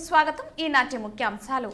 స్వాగతం. ఈనాటి ముఖ్యాంశాలు.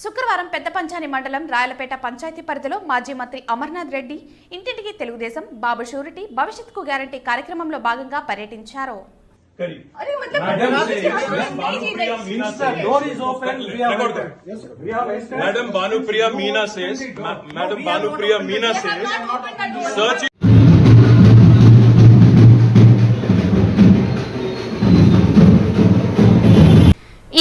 శుక్రవారం పెద్దపంచాని మండలం రాయలపేట పంచాయతీ పరిధిలో మాజీ మంత్రి అమర్నాథ్ రెడ్డి ఇంటింటికి తెలుగుదేశం బాబు షూరిటీ భవిష్యత్తుకు గ్యారంటీ కార్యక్రమంలో భాగంగా పర్యటించారు. Madam Bhanupriya Meena says, search.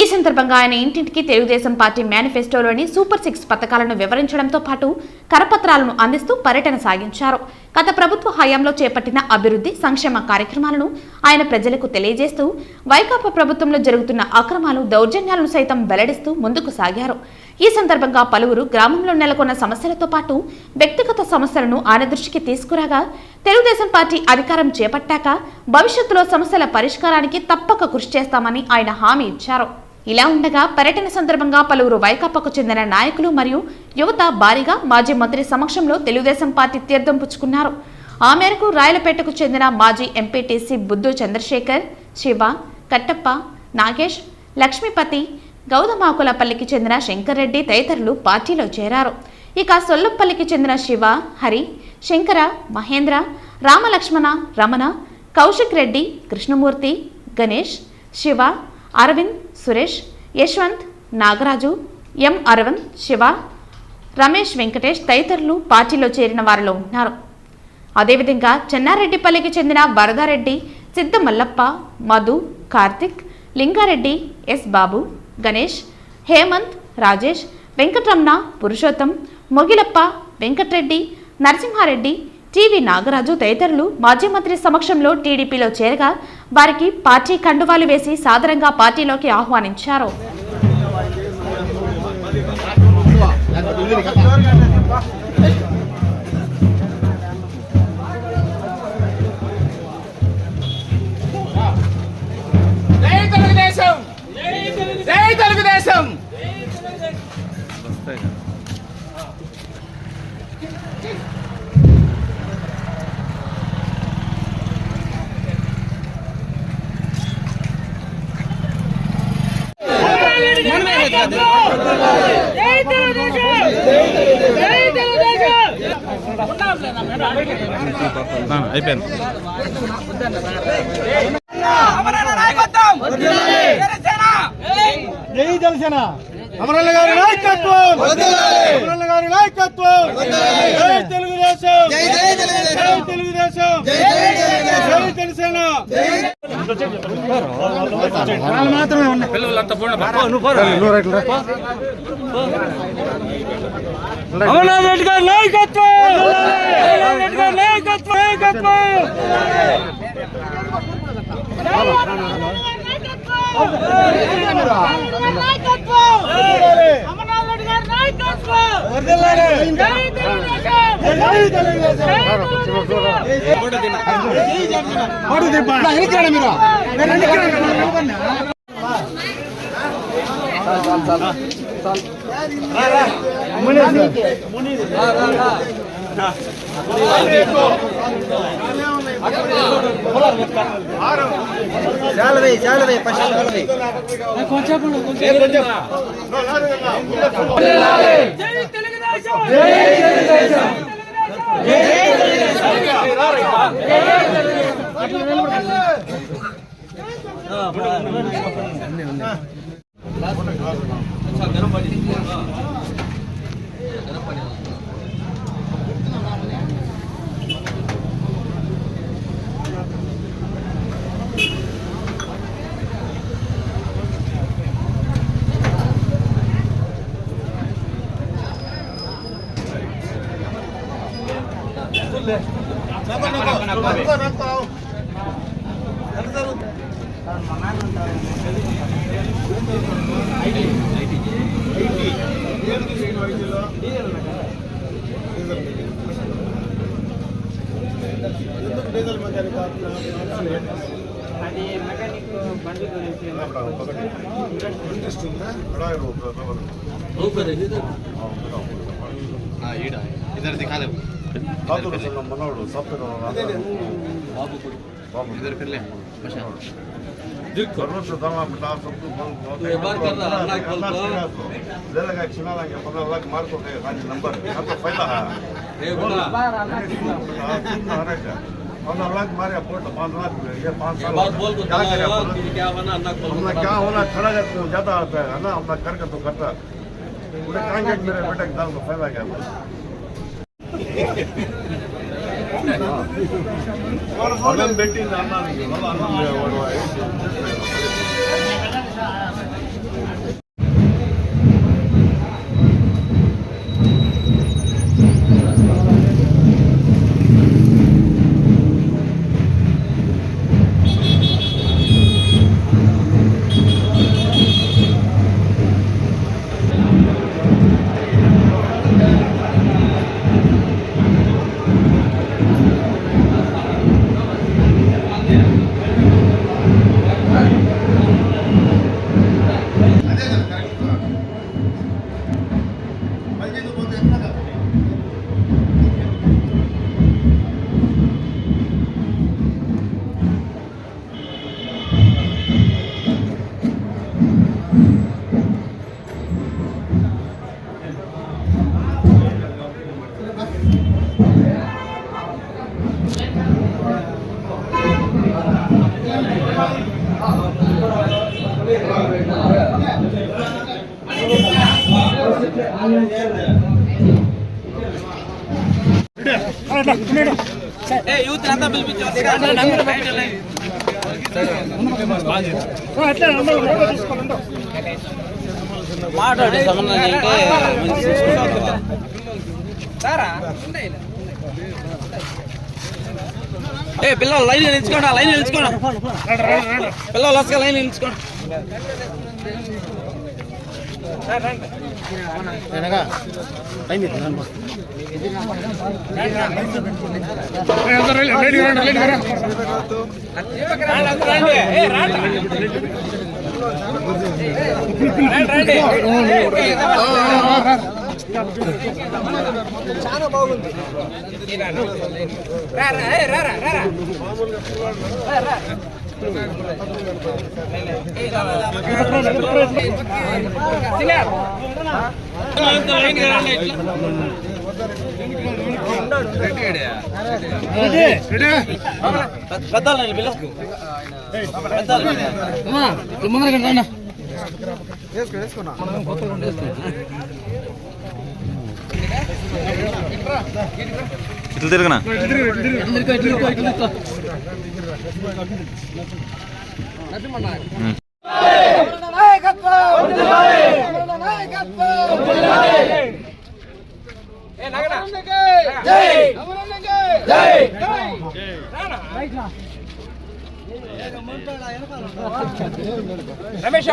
ఈ సందర్భంగా ఆయన ఇంటింటికి తెలుగుదేశం పార్టీ మేనిఫెస్టోలోని సూపర్ 6 పథకాలను వివరించడంతో పాటు కరపత్రాలను అందిస్తూ పర్యటన సాగించారు. గత ప్రభుత్వ హయాంలో చేపట్టిన అభివృద్ధి సంక్షేమ కార్యక్రమాలను ఆయన ప్రజలకు తెలియజేస్తూ వైకాపా ప్రభుత్వంలో జరుగుతున్న అక్రమాలు దౌర్జన్యాలను సైతం వెల్లడిస్తూ ముందుకు సాగారు. ఈ సందర్భంగా పలువురు గ్రామంలో నెలకొన్న సమస్యలతో పాటు వ్యక్తిగత సమస్యలను ఆయన దృష్టికి తీసుకురాగా తెలుగుదేశం పార్టీ అధికారం చేపట్టాక భవిష్యత్తులో సమస్యల పరిష్కారానికి తప్పక కృషి చేస్తామని ఆయన హామీ ఇచ్చారు. ఇలా ఉండగా పర్యటన సందర్భంగా పలువురు వైకాపాకు చెందిన నాయకులు మరియు యువత భారీగా మాజీ మంత్రి సమక్షంలో తెలుగుదేశం పార్టీ తీర్థం పుచ్చుకున్నారు. ఆ మేరకు రాయలపేటకు చెందిన మాజీ ఎంపీటీసీ బుద్ధు చంద్రశేఖర్, శివ, కట్టప్ప, నాగేష్, లక్ష్మీపతి, గౌతమాకులపల్లికి చెందిన శంకర్ రెడ్డి తదితరులు పార్టీలో చేరారు. ఇక సొల్లంపల్లికి చెందిన శివ, హరి, శంకర, మహేంద్ర, రామలక్ష్మణ, రమణ, కౌశిక్ రెడ్డి, కృష్ణమూర్తి, గణేష్, శివ, అరవింద్, సురేష్, యశ్వంత్, నాగరాజు, ఎం అరవింద్, శివ, రమేష్, వెంకటేష్ తదితరులు పార్టీలో చేరిన వారిలో ఉన్నారు. అదేవిధంగా చెన్నారెడ్డిపల్లికి చెందిన వరదారెడ్డి, సిద్ధ మల్లప్ప, మధు, కార్తిక్, లింగారెడ్డి, ఎస్ బాబు, గణేష్, హేమంత్, రాజేష్, వెంకటరమణ, పురుషోత్తం, మొగిలప్ప, వెంకట్రెడ్డి, నరసింహారెడ్డి, టీవీ నాగరాజు తదితరులు మాజీ మంత్రి సమక్షంలో టీడీపీలో చేరగా వారికి పార్టీ కండువాలు వేసి సాదరంగా పార్టీలోకి ఆహ్వానించారు. అయిపోయింది. జై జనసేన, అమరన్న గారి నాయకత్వం, అమరన్న గారి నాయకత్వం, జై తెలుగుదేశం, జై తెలుగుదేశం, జై జనసేన. మాత్రమే ఉన్నాయి పిల్లలంతా అమర్నాథ్ రెడ్డి గారి నాయకత్వం, इधर दिखा दे मनोड़ सब बाबू इधर कर ले मारे पोट 5 लाख ये 5 साल क्या होना खड़ा कर तो ज्यादा आता है ना अपना कर तो करता पूरे कांगेट मेरे बेटे के दाल को फैला गया अगर बेटी जानना नहीं మాట్లాడే సంబంధం పిల్లలు లైన్ నిలుచుకోండి లైన్ నిలుచుకోండి పిల్లలు వస్తా లైన్ నిలుచుకోండి చాలా బాగుంది ఇట్లా తిరగనా Ramesh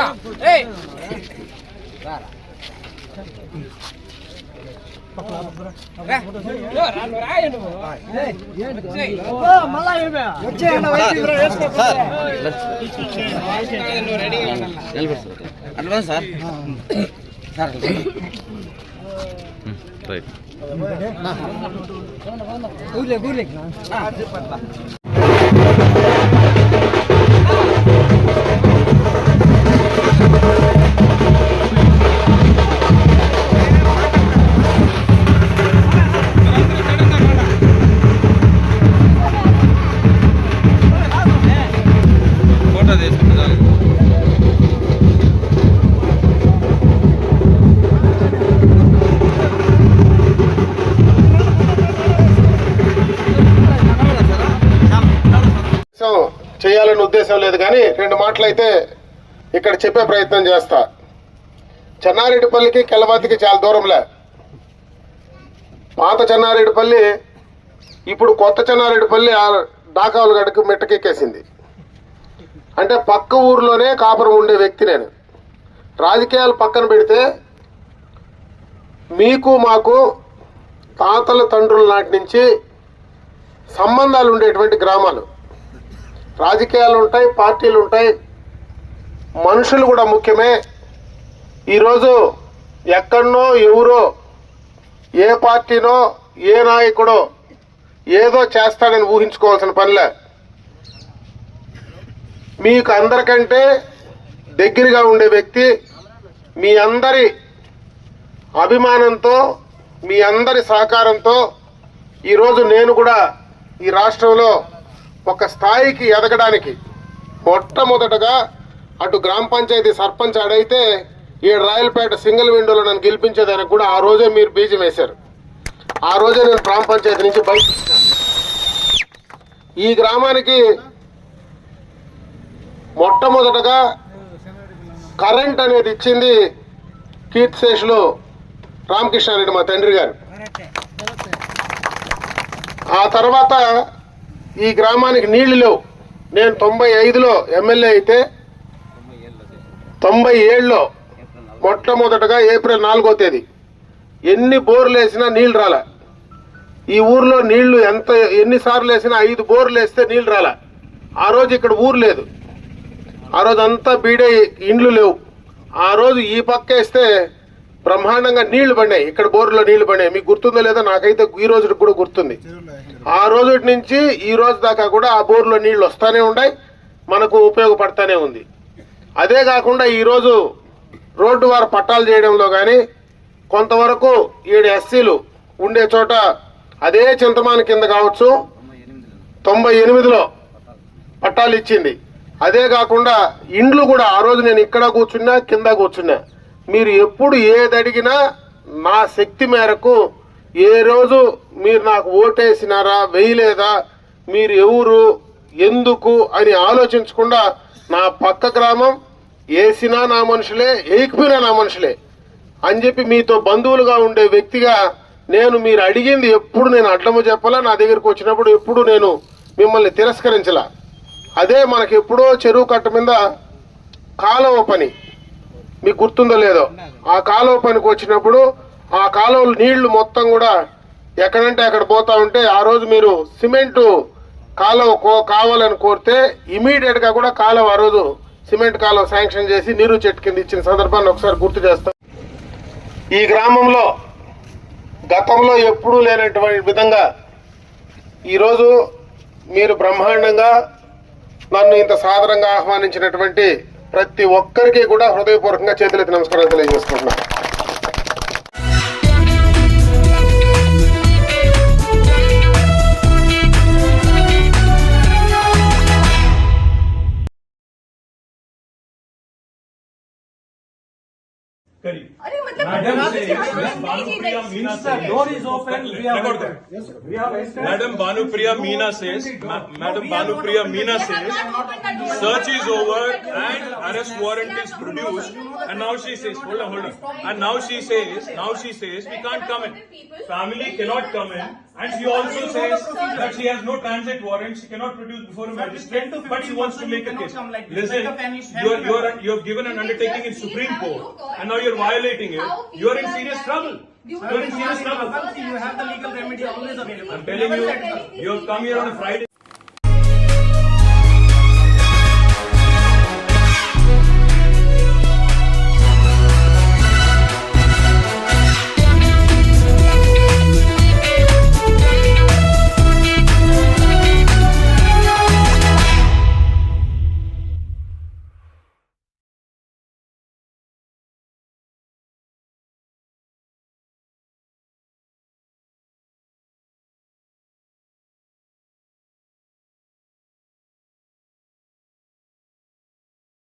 advance sir right photo తీసుకుంటా చేయాలనే ఉద్దేశం లేదు కానీ 2 మాటలైతే ఇక్కడ చెప్పే ప్రయత్నం చేస్తా. చెన్నారెడ్డిపల్లికి కెల్లబాతికి చాలా దూరంలే. పాత చెన్నారెడ్డిపల్లి ఇప్పుడు కొత్త చెన్నారెడ్డిపల్లి డాకావుల గడికి మెట్టకెక్కేసింది. అంటే పక్క ఊర్లోనే కాపురం ఉండే వ్యక్తి నేను. రాజకీయాలు పక్కన పెడితే మీకు మాకు తాతల తండ్రుల నాటి నుంచి సంబంధాలు ఉండేటువంటి గ్రామాలు. రాజకీయాలు ఉంటాయి, పార్టీలు ఉంటాయి, మనుషులు కూడా ముఖ్యమే. ఈరోజు ఎక్కడనో ఎవరో ఏ పార్టీనో ఏ నాయకుడో ఏదో చేస్తాడని ఊహించుకోవాల్సిన పనిలే. మీకు అందరికంటే దగ్గరగా ఉండే వ్యక్తి, మీ అందరి అభిమానంతో, మీ అందరి సహకారంతో ఈరోజు నేను కూడా ఈ రాష్ట్రంలో ఒక స్థాయికి ఎదగడానికి మొట్టమొదటగా అటు గ్రామ పంచాయతీ సర్పంచ్ ఆడైతే ఈ రాయలపేట సింగిల్ విండోలో నన్ను గెలిపించేదానికి కూడా ఆ రోజే మీరు బీజం వేశారు. ఆ రోజే నేను గ్రామ పంచాయతీ నుంచి బయట ఈ గ్రామానికి మొట్టమొదటగా కరెంట్ అనేది ఇచ్చింది కీర్తిశేషులు రామకృష్ణారెడ్డి మా తండ్రి గారు. ఆ తర్వాత ఈ గ్రామానికి నీళ్లు లేవు. నేను 95లో ఎమ్మెల్యే అయితే 97లో మొట్టమొదటగా ఏప్రిల్ 4వ తేదీ ఎన్ని బోర్లు వేసినా నీళ్లు రాలే. ఈ ఊర్లో నీళ్లు ఎన్నిసార్లు వేసినా 5 బోర్లు వేస్తే నీళ్లు రాలే. ఆ రోజు ఇక్కడ ఊరు లేదు. ఆ రోజు అంతా బీడే, ఇండ్లు లేవు. ఆ రోజు ఈ పక్క వేస్తే బ్రహ్మాండంగా నీళ్లు పడినాయి. ఇక్కడ బోర్లో నీళ్లు పడినాయి. మీకు గుర్తుందో లేదో నాకైతే ఈ రోజు కూడా గుర్తుంది. ఆ రోజు నుంచి ఈ రోజు దాకా కూడా ఆ బోర్లో నీళ్లు వస్తూనే ఉన్నాయి, మనకు ఉపయోగపడతానే ఉంది. అదే కాకుండా ఈరోజు రోడ్డు వారు పట్టాలు చేయడంలో కానీ కొంతవరకు 7 ఎస్సీలు ఉండే చోట అదే చింతమాన కింద కావచ్చు 98లో పట్టాలు ఇచ్చింది. అదే కాకుండా ఇండ్లు కూడా ఆ రోజు నేను ఇక్కడ కూర్చున్నా, కింద కూర్చున్నా. మీరు ఎప్పుడు ఏది అడిగినా నా శక్తి మేరకు, ఏ రోజు మీరు నాకు ఓటేసినారా వేయలేదా, మీరు ఎవరు ఎందుకు అని ఆలోచించకుండా నా పక్క గ్రామం వేసినా నా మనుషులే, వేయకపోయినా నా మనుషులే అని చెప్పి మీతో బంధువులుగా ఉండే వ్యక్తిగా నేను మీరు అడిగింది ఎప్పుడు నేను అడ్డము చెప్పాలా. నా దగ్గరకు వచ్చినప్పుడు ఎప్పుడు నేను మిమ్మల్ని తిరస్కరించలా. అదే మనకి ఎప్పుడో చెరువు కట్ట మీద కాలువ పని మీకు గుర్తుందో లేదో, ఆ కాలువ పనికి వచ్చినప్పుడు ఆ కాలువలు నీళ్లు మొత్తం కూడా ఎక్కడంటే అక్కడ పోతా ఉంటే ఆ రోజు మీరు సిమెంటు కాలువ కావాలని కోరితే ఇమీడియట్ గా కూడా కాలువ ఆ రోజు సిమెంట్ కాలువ శాంక్షన్ చేసి నీరు చెట్టు కింద ఇచ్చిన సందర్భాన్ని ఒకసారి గుర్తు చేస్తాం. ఈ గ్రామంలో గతంలో ఎప్పుడూ లేనటువంటి విధంగా ఈరోజు మీరు బ్రహ్మాండంగా నన్ను ఇంత సాదరంగా ఆహ్వానించినటువంటి ప్రతి ఒక్కరికి కూడా హృదయపూర్వకంగా చేతులెత్తి నమస్కారాలు తెలియజేసుకుంటున్నాను. Madam Bhanupriya Meena says, search is over and arrest warrant is produced, and now she says, hold on, and now she says we can't come in. Family cannot come in, and she also says that she has no transit warrant, she cannot produce before a magistrate, but she wants to make a case. Listen, you have given an undertaking in Supreme Court, and now you're violating it. You are in serious trouble. You are in serious trouble. You have the legal remedy always available. I'm telling you, you have come here on a Friday.